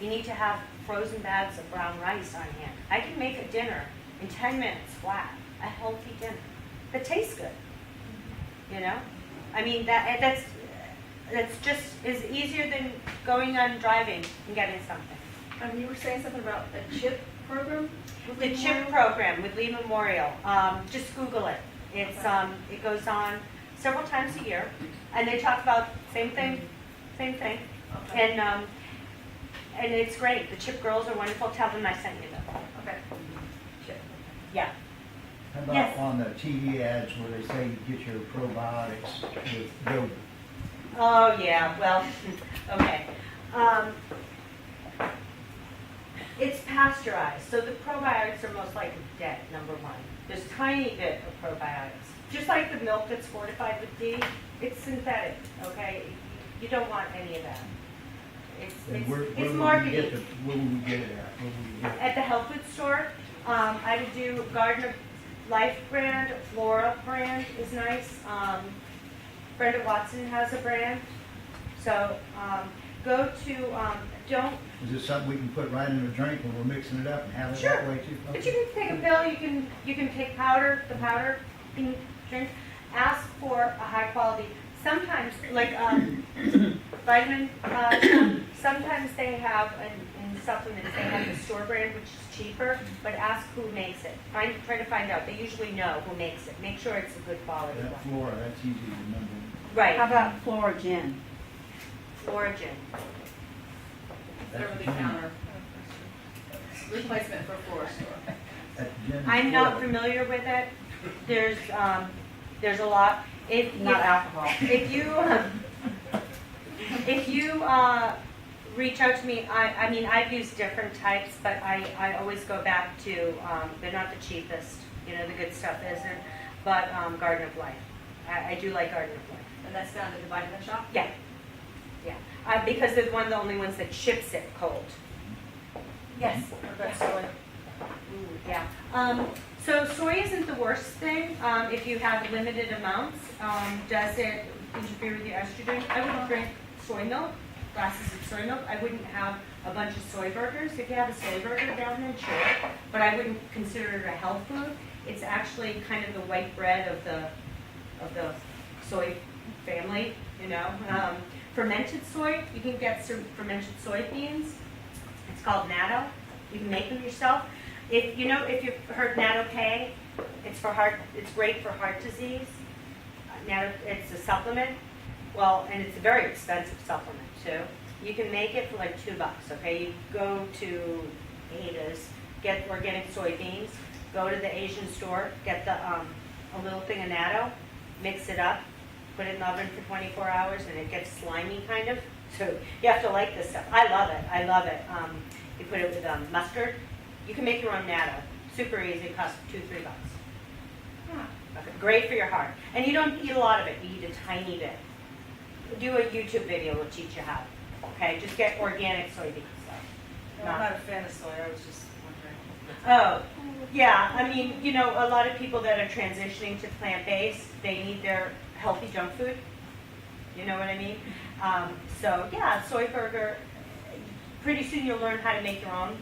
You need to have frozen bags of brown rice on hand. I can make a dinner in 10 minutes flat, a healthy dinner that tastes good. I mean, that's just is easier than going on driving and getting something. You were saying something about a CHIP program? The CHIP program with Lee Memorial. Just Google it. It's it goes on several times a year, and they talk about same thing. Okay. And it's great. The CHIP girls are wonderful. Tell them I sent you them. Okay. CHIP. Yeah. How about Yes. on the TV ads where they say you get your probiotics with yogurt? Oh yeah. Well, okay. It's pasteurized, so the probiotics are most likely dead. Number one, there's a tiny bit of probiotics. Just like the milk that's fortified with D, it's synthetic. Okay, you don't want any of that. And where It's will we marketing. get it? Where will we get it at? Where will we get it? At the health food store, I would do Garden of Life brand, Flora brand is nice. Brenda Watson has a brand. So go to, don't, Is this something we can put right in a drink when we're mixing it up and have it Sure. that way too? but you can take a pill, you can take powder, the powder, you can drink. Ask for a high quality. Sometimes, like vitamin, sometimes they have in supplements, they have the store brand, which is cheaper, but ask who makes it. Try to find out. They usually know who makes it. Make sure it's a good quality That one. flora, that's easy to remember. Right. How about Florigin? Origin. That's Over the gin. counter replacement for Flora store. That's gin and I'm not flora. familiar with it. There's a lot. Not alcohol. If you reach out to me, I mean, I've used different types, but I always go back to, they're not the cheapest, you know, the good stuff isn't, but Garden of Life. I do like Garden of Life. And that's found at the vitamin shop? Yeah, yeah. Because they're one of the only ones that ships it cold. Yes. That's soy. Yeah. So soy isn't the worst thing if you have limited amounts. Does it interfere with your estrogen? I wouldn't drink soy milk, glasses of soy milk. I wouldn't have a bunch of soy burgers. If you have a soy burger down there, sure. But I wouldn't consider it a health food. It's actually kind of the white bread of the soy family, you know. Fermented soy, you can get some fermented soybeans. It's called natto. You can make them yourself. If you've heard natto K, it's great for heart disease. Natto, it's a supplement. Well, and it's a very expensive supplement too. You can make it for like $2. Okay, you go to Ada's, get organic soybeans. Go to the Asian store, get a little thing of natto, mix it up, put it in the oven for 24 hours, and it gets slimy kind of. So you have to like this stuff. I love it. I love it. You put it with mustard. You can make your own natto. Super easy. It costs $2-3. Okay. Great for your heart. And you don't eat a lot of it. You eat a tiny bit. Do a YouTube video. Will teach you how. Okay. Just get organic soybeans. No, I'm not a fan of soy, I was just wondering. Oh, yeah. I mean, you know, a lot of people that are transitioning to plant-based, they need their healthy junk food. You know what I mean? So, yeah, soy burger. Pretty soon you'll learn how to make your own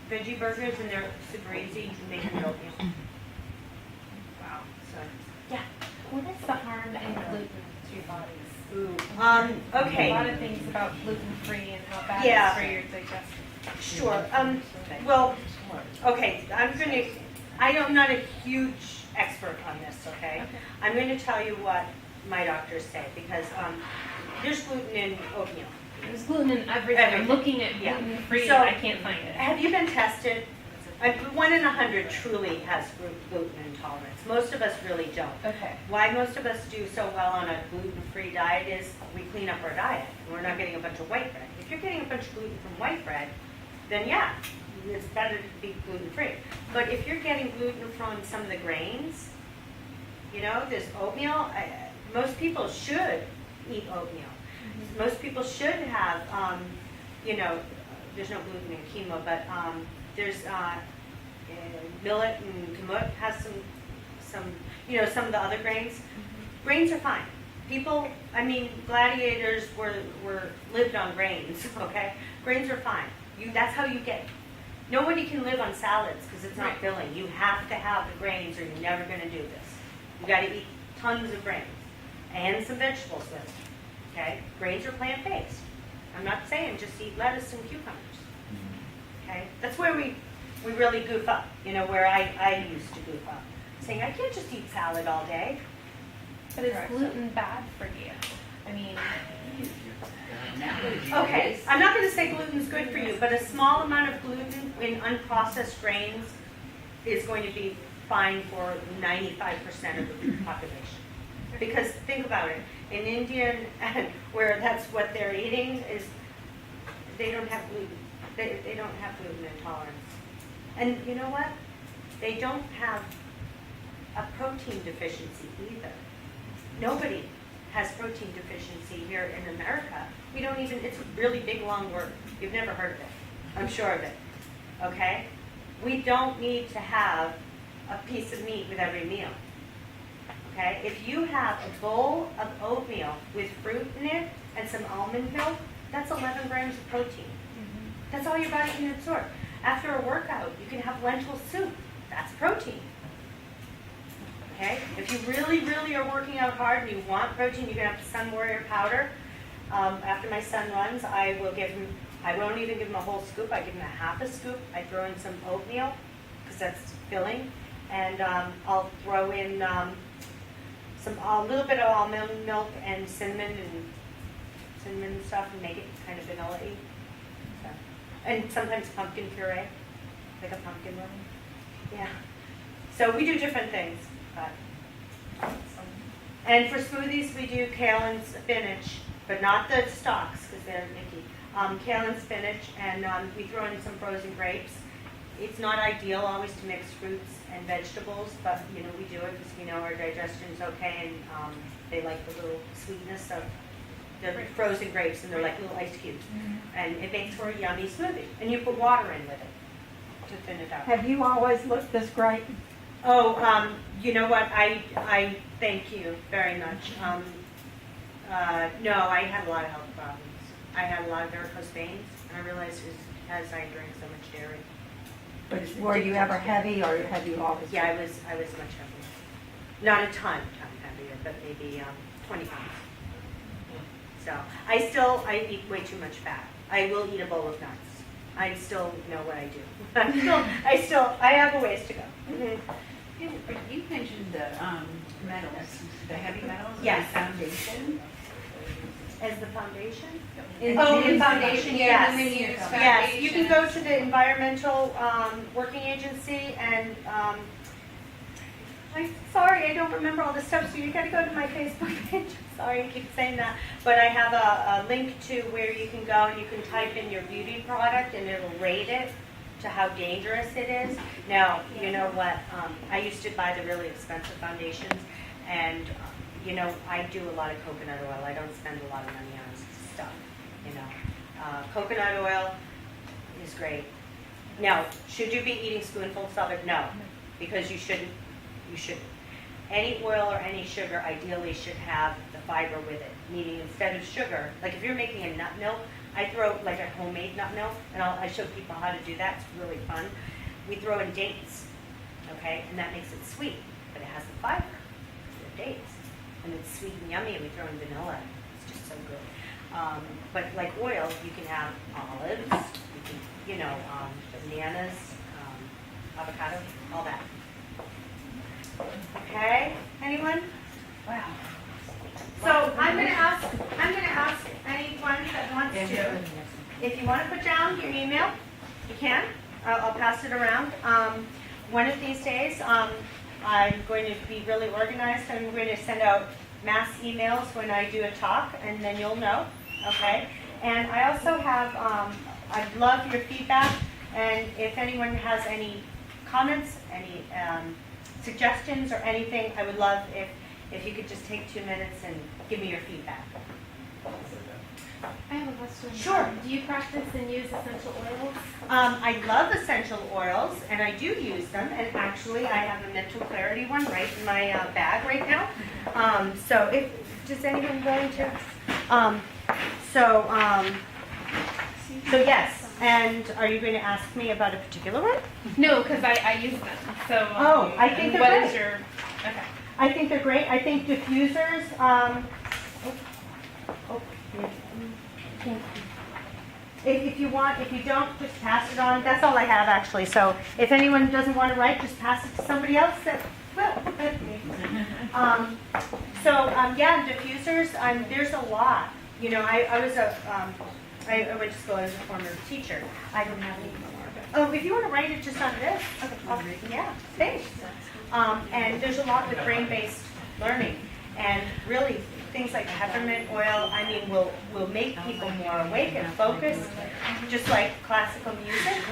veggie burgers, and they're super easy. You can make them with oatmeal. Wow. So, yeah. What is the harm in gluten to your bodies? Ooh. Okay. A lot of things about gluten-free and how bad Yeah. it is for your digestion. Sure. Well, okay, I'm not a huge expert on this, okay? I'm going to tell you what my doctors say, because there's gluten in oatmeal. There's gluten in everything. I'm looking at Yeah. gluten-free So, and I can't find it. Have you been tested? 1 in 100 truly has gluten intolerance. Most of us really don't. Okay. Why most of us do so well on a gluten-free diet is we clean up our diet. And we're not getting a bunch of white bread. If you're getting a bunch of gluten from white bread, then yeah, it's better to be gluten-free. But if you're getting gluten from some of the grains, you know, there's oatmeal. Most people should eat oatmeal. Mm-hmm. Most people should have, you know, there's no gluten in quinoa, but there's millet and kamut has some, you know, some of the other grains. Mm-hmm. Grains are fine. People, I mean, gladiators lived on grains, okay? Grains are fine. That's how you get. Nobody can live on salads because it's not Right. filling. You have to have the grains or you're never going to do this. You got to eat tons of grains and some vegetables with it. Okay? Grains are plant-based. I'm not saying just eat lettuce and cucumbers. Okay? That's where we really goof up. You know, where I used to goof up, saying I can't just eat salad all day. But is Correct. gluten bad for you? I mean, Okay, I'm not going to say gluten's good for you, but a small amount of gluten in unprocessed grains is going to be fine for 95% of the population. Because think about it, in Indian, where that's what they're eating, is they don't have gluten. They don't have gluten intolerance. And you know what? They don't have a protein deficiency either. Nobody has protein deficiency here in America. We don't even, it's a really big, long word. You've never heard of it. I'm sure of it. Okay? We don't need to have a piece of meat with every meal. Okay? If you have a bowl of oatmeal with fruit in it and some almond milk, that's 11 grams of protein. That's all your body can absorb. After a workout, you can have lentil soup. That's protein. Okay? If you really, really are working out hard and you want protein, you can have Sun Warrior powder. After my son runs, I will give him, I won't even give him a whole scoop, I give him a half a scoop. I throw in some oatmeal, because that's filling, and I'll throw in a little bit of almond milk and cinnamon and stuff, and make it kind of vanilla-y. So. And sometimes pumpkin puree, like a pumpkin one. Yeah. So we do different things, but. And for smoothies, we do kale and spinach, but not the stalks, because they're icky. Kale and spinach, and we throw in some frozen grapes. It's not ideal always to mix fruits and vegetables, but we do it because we know our digestion's okay, and they like the little sweetness of the frozen grapes, and they're like little ice cubes. And it makes for a yummy smoothie. And you put water in with it to thin it out. Have you always looked this great? Oh, you know what? I thank you very much. No, I had a lot of health problems. I had a lot of varicose veins, and I realized it was as I drank so much dairy. But were you ever heavy, or have you always? Yeah, I was much heavier. Not a ton heavier, but maybe 20 pounds. So I eat way too much fat. I will eat a bowl of nuts. I still know what I do. I have a ways to go. You mentioned the metals, the heavy metals. Yes. The foundation. As the foundation? In foundation, yeah, yes. the menu Yes, you can go to the Environmental Working Agency, and I'm sorry, I don't remember all the stuff, so you gotta go to my Facebook page. Sorry, I keep saying that. But I have a link to where you can go, and you can type in your beauty product, and it'll rate it to how dangerous it is. Now, you know what, I used to buy the really expensive foundations, and I do a lot of coconut oil. I don't spend a lot of money on stuff, Coconut oil is great. Now, should you be eating spoonfuls of it? No, because you shouldn't. You shouldn't. Any oil or any sugar ideally should have the fiber with it, meaning instead of sugar, like if you're making a nut milk, I throw like a homemade nut milk, and I show people how to do that. It's really fun. We throw in dates, okay, and that makes it sweet, but it has the fiber, the dates, and it's sweet and yummy, and we throw in vanilla. It's just so good. But like oil, you can have olives, you can, bananas, avocado, all that. Okay, anyone? Wow. So I'm gonna ask anyone that wants to, if you want to put down your email, you can. I'll pass it around. One of these days, I'm going to be really organized. I'm going to send out mass emails when I do a talk, and then you'll know, okay? And I also have, I'd love your feedback, and if anyone has any comments, any suggestions or anything, I would love if you could just take 2 minutes and give me your feedback. I have a question. Sure. Do you practice and use essential oils? I love essential oils, and I do use them, and actually I have a mental clarity one right in my bag right now. So does anyone going to? So yes, and are you going to ask me about a particular one? No, because I use them. So. I think they're what great. is your? Okay. I think they're great. I think diffusers, if you want, if you don't, just pass it on. That's all I have actually. So if anyone doesn't want to write, just pass it to somebody else that will. Yeah, diffusers, there's a lot. I went to school as a former teacher. I don't have any more. Oh, if you want to write it just on this, yeah, thanks. And there's a lot with brain-based learning, and really things like peppermint oil, will make people more awake and focused, just like classical music.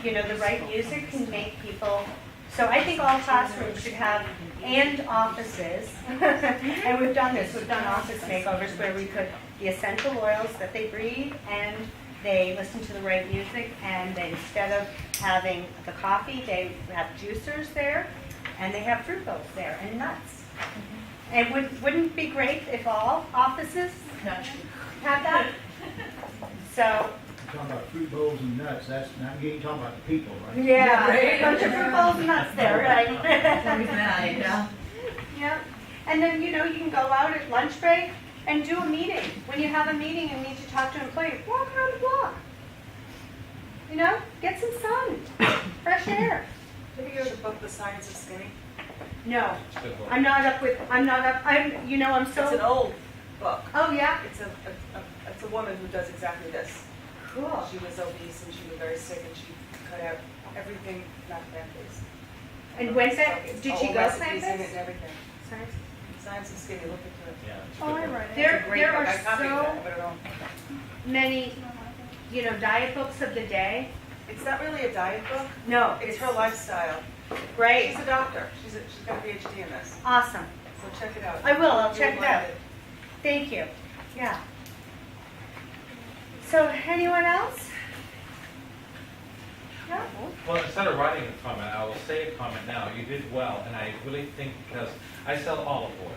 The right music can make people. So I think all classrooms should have, and offices, and we've done this. We've done office makeovers where we put the essential oils that they breathe, and they listen to the right music, and they, instead of having the coffee, they have juicers there, and they have fruit bowls there, and nuts. And wouldn't it be great if all offices had that? So, Talking about fruit bowls and nuts, now you ain't talking about the people, right? yeah, a bunch of fruit bowls and nuts there, right? Yeah. Yeah. And then, you can go out at lunch break, And do a meeting. When you have a meeting and need to talk to an employee, walk around the block. You know, get some sun, fresh air. Have you heard the book, The Science of Skinny? No, It's a good book. I'm not up, you know, I'm It's an so, old book. oh yeah, It's a woman who does exactly this. cool. She was obese and she was very sick and she cut out everything not plant-based. And when's that, did she All go recipes in it plant-based? and everything. Science of Skinny, look into it. Yeah. it's a Oh, good I book. read it. It's a There great book. are I copied so that, but I don't. many, you know, diet books of the day. It's not really a diet book. No, It's her lifestyle. great, She's a doctor. She's got a PhD in this. awesome. So check it out. I will, I'll You'll check it like out. Thank you. Yeah. So, anyone else? No? Well, instead of writing a comment, I will say a comment now. You did well, and I really think because I sell olive oil.